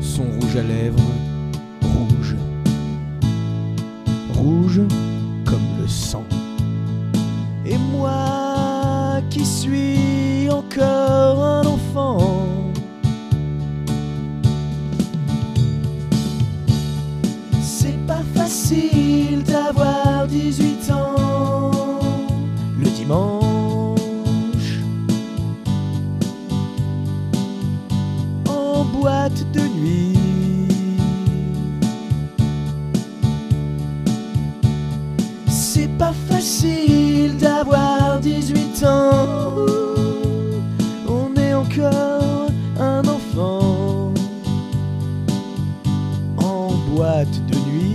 Son rouge à lèvres, rouge, rouge comme le sang. Et moi qui suis encore un enfant, c'est pas facile d'avoir 18 ans le dimanche. En boîte de nuit. C'est pas facile d'avoir 18 ans. On est encore un enfant en boîte de nuit.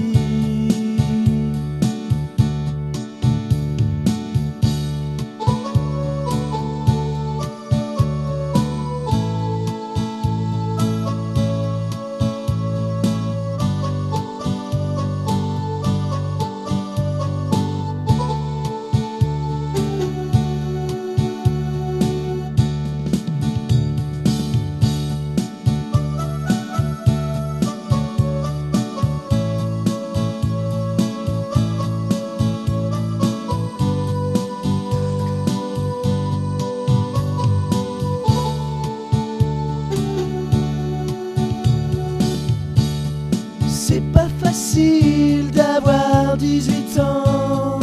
C'est pas facile d'avoir 18 ans.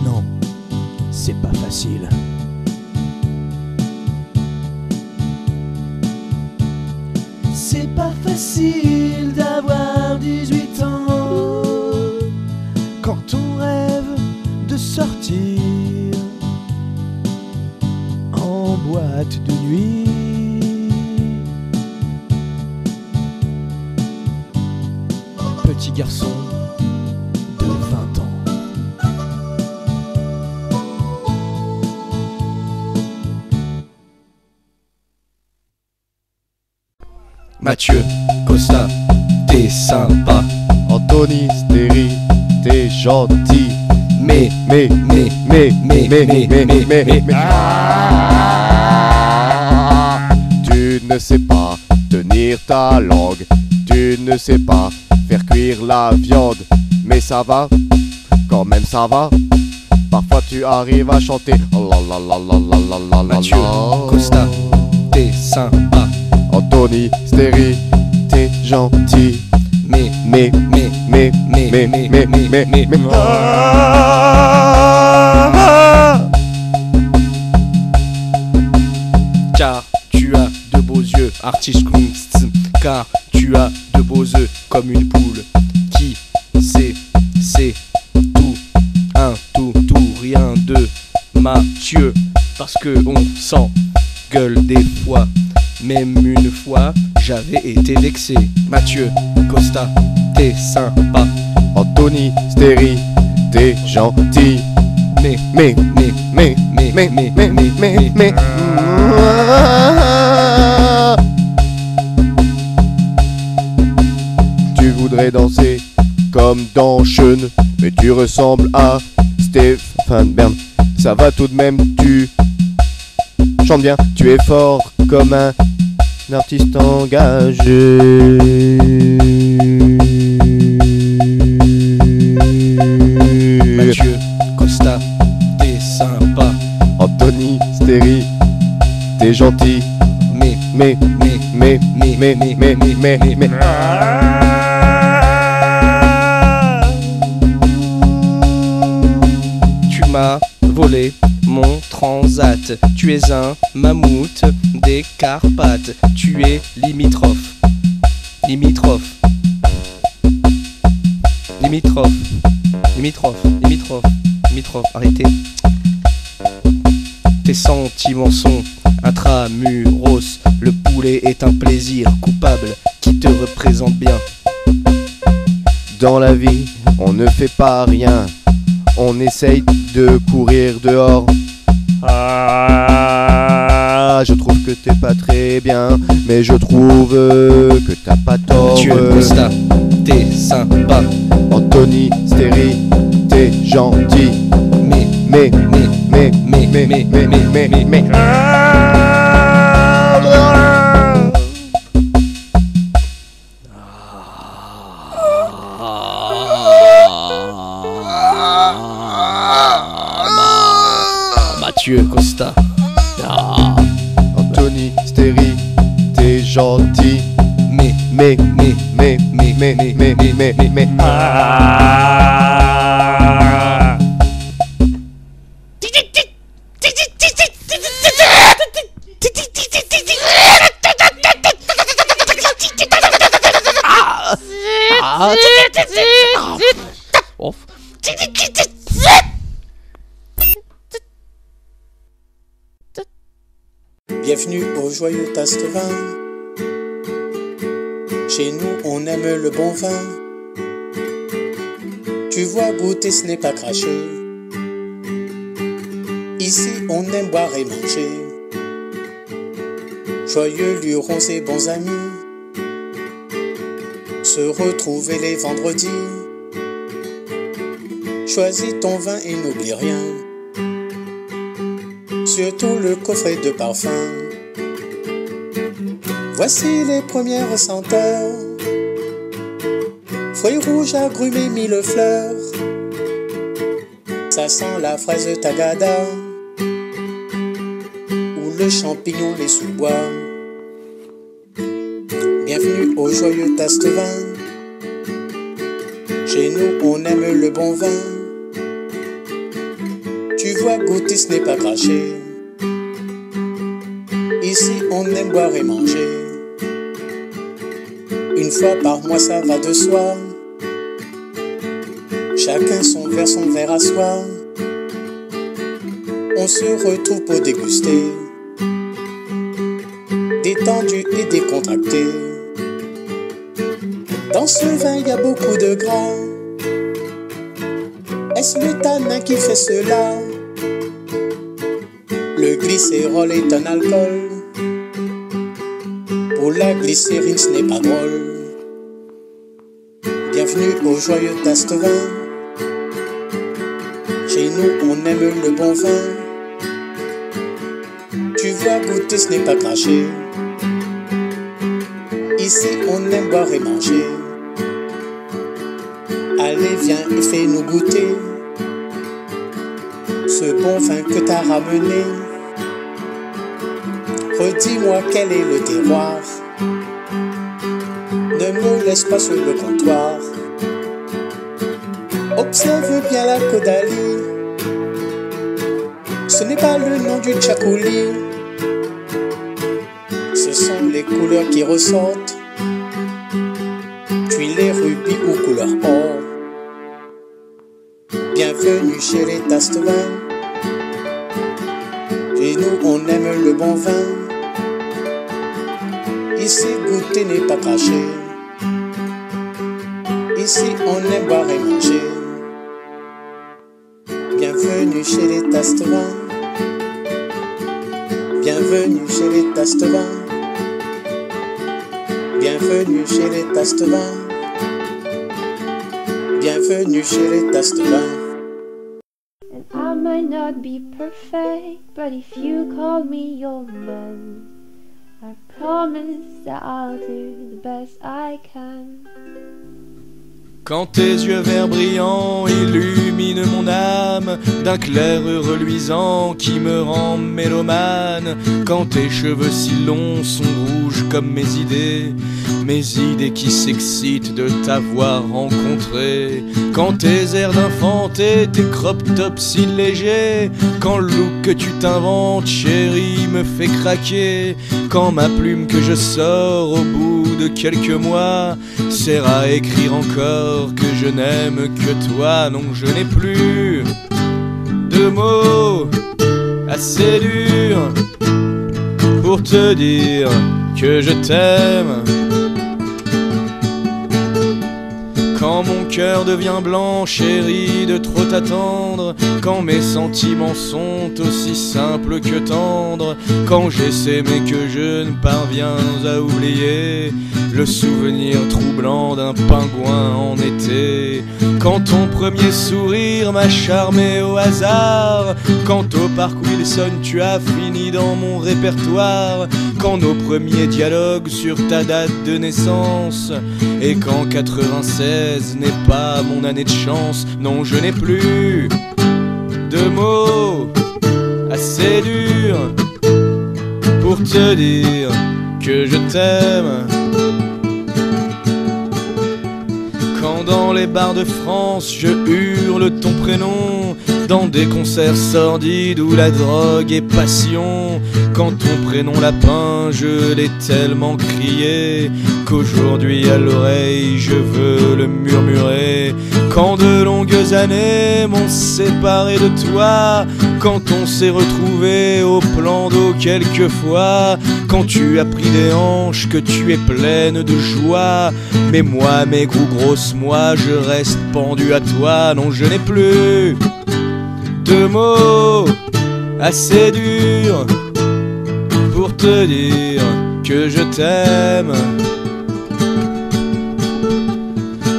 Non, c'est pas facile. C'est pas facile d'avoir 18 ans quand on rêve de sortir en boîte de nuit. Petit garçon Mathieu Costa, t'es sympa. Anthony Stéry, t'es gentil. Mais Tu ne sais pas tenir ta langue, tu ne sais pas faire cuire la viande, mais ça va, quand même ça va. Parfois tu arrives à chanter. Mathieu Costa, t'es sympa. Anthony Stéry, t'es gentil. Mais car tu as de beaux yeux, artiste kunst. Car tu as de beaux œufs comme une poule qui sait, c'est tout, un tout, rien de Mathieu. Parce que on s'engueule des fois. Même une fois, j'avais été vexé. Mathieu Costa, t'es sympa. Anthony Stéry, t'es gentil. Mais tu voudrais danser comme dans Sean, mais tu ressembles à Stéphane Bern. Ça va tout de même, tu chantes bien, tu es fort comme un artiste engagé. Mathieu Costa, t'es sympa. Anthony Stéry, t'es gentil. Mais tu m'as volé mon transat. Tu es un mammouth des Carpates. Tu es limitrophe. Arrêtez. Tes sentiments sont intramuros. Le poulet est un plaisir coupable qui te représente bien. dans la vie, on ne fait pas rien. On essaye de courir dehors. Ah, je trouve que t'es pas très bien, mais je trouve que t'as pas tort. Mathieu Costa, t'es sympa. Anthony Stéry, t'es gentil. Mais Mathieu Costa. Anthony Stéry, t'es gentil. Mais Bienvenue au joyeux Tastevin. Chez nous, on aime le bon vin. Tu vois, goûter, ce n'est pas cracher. Ici, on aime boire et manger. Joyeux lurons et bons amis. Se retrouver les vendredis. Choisis ton vin et n'oublie rien. Surtout le coffret de parfum. Voici les premières senteurs. Fruits rouges agrumés, mille fleurs. Ça sent la fraise tagada ou le champignon les sous-bois. Bienvenue au joyeux Tastevin. Chez nous, on aime le bon vin. Tu vois, goûter, ce n'est pas cracher. Ici, on aime boire et manger. Une fois par mois, ça va de soi. Chacun son verre à soi. On se retrouve pour déguster. Détendu et décontracté. Dans ce vin, il y a beaucoup de gras. Est-ce le tanin qui fait cela? Le glycérol est un alcool Pour la glycérine ce n'est pas drôle. Bienvenue au joyeux Tastevin. Chez nous on aime le bon vin. Tu vas goûter, ce n'est pas craché. Ici on aime boire et manger. Allez viens et fais-nous goûter ce bon vin que t'as ramené. Redis-moi quel est le terroir. Ne me laisse pas sur le comptoir. Observe bien la Caudalie. Ce n'est pas le nom du Tchakouli. Ce sont les couleurs qui ressortent. Tuilés, rubis ou couleur or. Bienvenue chez les Tastevins. Et nous on aime le bon vin. Ici goûter n'est pas craché. Ici on aime boire et manger. Bienvenue chez les Tastevins. Bienvenue chez les Tastevins. Bienvenue chez les Tastevins. Bienvenue chez les Tastevins. And I might not be perfect, but if you call me your man, I promise that I'll do the best I can. Quand tes yeux verts brillants illuminent mon âme d'un clair reluisant qui me rend mélomane, quand tes cheveux si longs sont rouges comme mes idées qui s'excitent de t'avoir rencontré, quand tes airs d'infanté, tes crop tops si légers, quand le look que tu t'inventes, chérie, me fait craquer, quand ma plume que je sors au bout de quelques mois sert à écrire encore que je n'aime que toi. Non, je n'ai plus de mots assez durs pour te dire que je t'aime. Quand mon cœur devient blanc, chérie, de trop t'attendre, quand mes sentiments sont aussi simples que tendres, quand j'essaie mais que je ne parviens à oublier le souvenir troublant d'un pingouin en été, quand ton premier sourire m'a charmé au hasard, quand au parc Wilson tu as fini dans mon répertoire, quand nos premiers dialogues sur ta date de naissance, et quand 96 n'est pas mon année de chance. Non, je n'ai plus de mots assez durs pour te dire que je t'aime. Quand dans les bars de France je hurle ton prénom, dans des concerts sordides où la drogue est passion, quand ton prénom lapin je l'ai tellement crié qu'aujourd'hui à l'oreille je veux le murmurer, quand de longues années m'ont séparé de toi, quand on s'est retrouvé au plan d'eau quelquefois, quand tu as pris des hanches, que tu es pleine de joie, mais moi, maigre ou grosse, moi je reste pendu à toi. Non, je n'ai plus de mots assez durs pour te dire que je t'aime.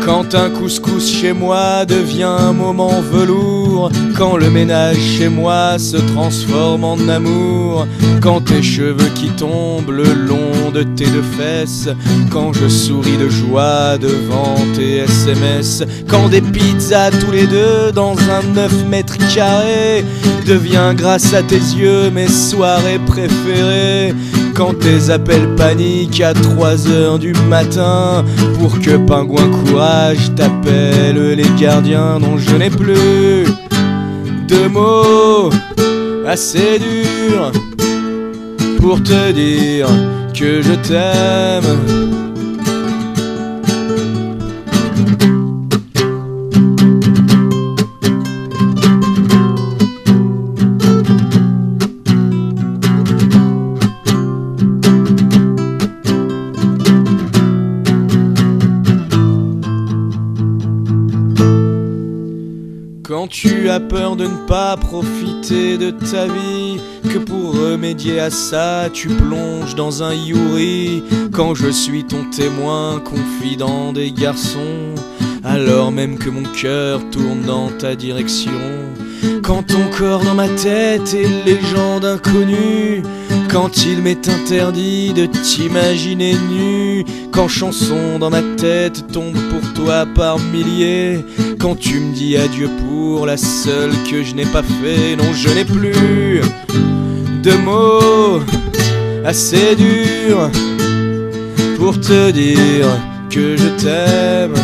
Quand un couscous chez moi devient un moment velours, quand le ménage chez moi se transforme en amour, quand tes cheveux qui tombent le long de tes deux fesses, quand je souris de joie devant tes SMS, quand des pizzas tous les deux dans un 9 mètres carrés devient grâce à tes yeux mes soirées préférées, quand tes appels paniquent à 3h du matin pour que Pingouin Courage t'appelle les gardiens. Non, je n'ai plus de mots assez durs pour te dire que je t'aime. Quand tu as peur de ne pas profiter de ta vie, que pour remédier à ça tu plonges dans un youri, quand je suis ton témoin, confident des garçons, alors même que mon cœur tourne dans ta direction. Quand ton corps dans ma tête est légende inconnue, quand il m'est interdit de t'imaginer nu, quand chansons dans ma tête tombent pour toi par milliers, quand tu me dis adieu pour la seule que je n'ai pas fait. Non, je n'ai plus de mots assez durs pour te dire que je t'aime.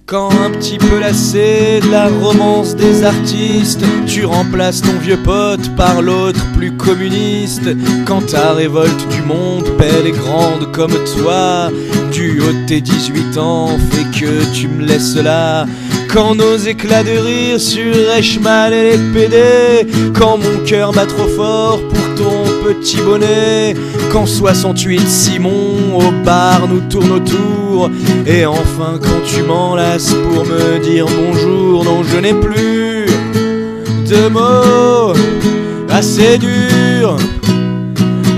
Quand un petit peu lassé de la romance des artistes, tu remplaces ton vieux pote par l'autre plus communiste. Quand ta révolte du monde, belle et grande comme toi, du haut de tes 18 ans, fait que tu me laisses là. Quand nos éclats de rire sur Reichmann et les PD, quand mon cœur bat trop fort pour ton petit bonnet, quand 68 Simon au bar nous tourne autour, et enfin quand tu m'enlaces pour me dire bonjour. Non, je n'ai plus de mots assez durs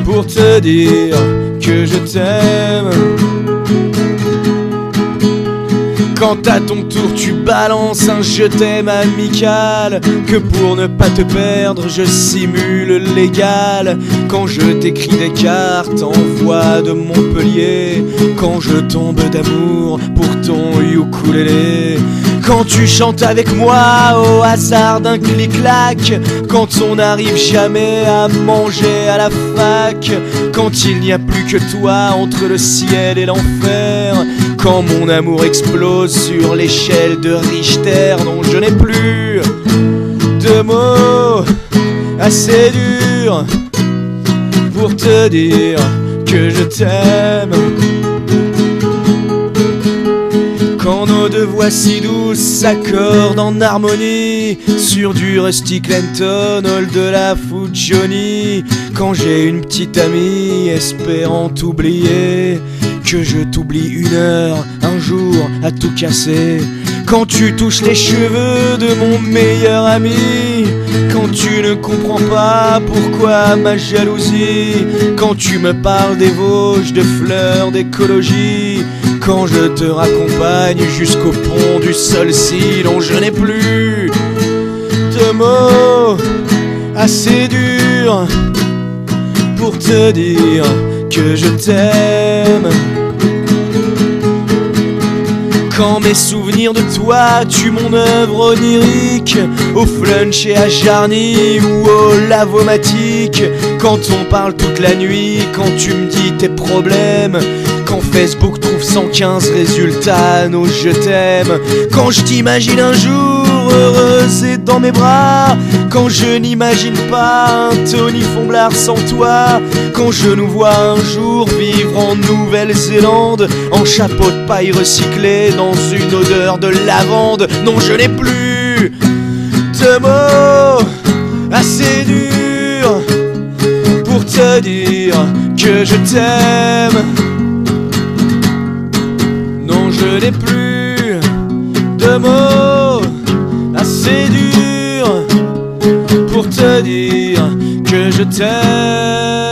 pour te dire que je t'aime. Quand à ton tour tu balances un je t'aime amical, que pour ne pas te perdre je simule légal. Quand je t'écris des cartes en voix de Montpellier, quand je tombe d'amour pour ton ukulélé, quand tu chantes avec moi au hasard d'un clic-clac, quand on n'arrive jamais à manger à la fac, quand il n'y a plus que toi entre le ciel et l'enfer, quand mon amour explose sur l'échelle de Richter. Non, je n'ai plus de mots assez durs pour te dire que je t'aime. Quand nos deux voix si douces s'accordent en harmonie sur du Rusty Clinton, All de la Food Johnny, quand j'ai une petite amie espérant t'oublier, que je t'oublie une heure, un jour, à tout casser. Quand tu touches les cheveux de mon meilleur ami, quand tu ne comprends pas pourquoi ma jalousie, quand tu me parles des Vosges, de fleurs, d'écologie, quand je te raccompagne jusqu'au pont du Solcy. Non, je n'ai plus de mots assez durs pour te dire que je t'aime. Quand mes souvenirs de toi tuent mon œuvre onirique, au flunch et à Jarny ou au lavomatique, quand on parle toute la nuit, quand tu me dis tes problèmes, quand Facebook trouve 115 résultats, nos je t'aime, quand je t'imagine un jour heureuse et dans mes bras, quand je n'imagine pas un Tony Fomblard sans toi, quand je nous vois un jour vivre en Nouvelle-Zélande en chapeau de paille recyclé dans une odeur de lavande. Non, je n'ai plus de mots assez durs pour te dire que je t'aime. Non, je n'ai plus de mots assez durs pour te dire que je t'aime.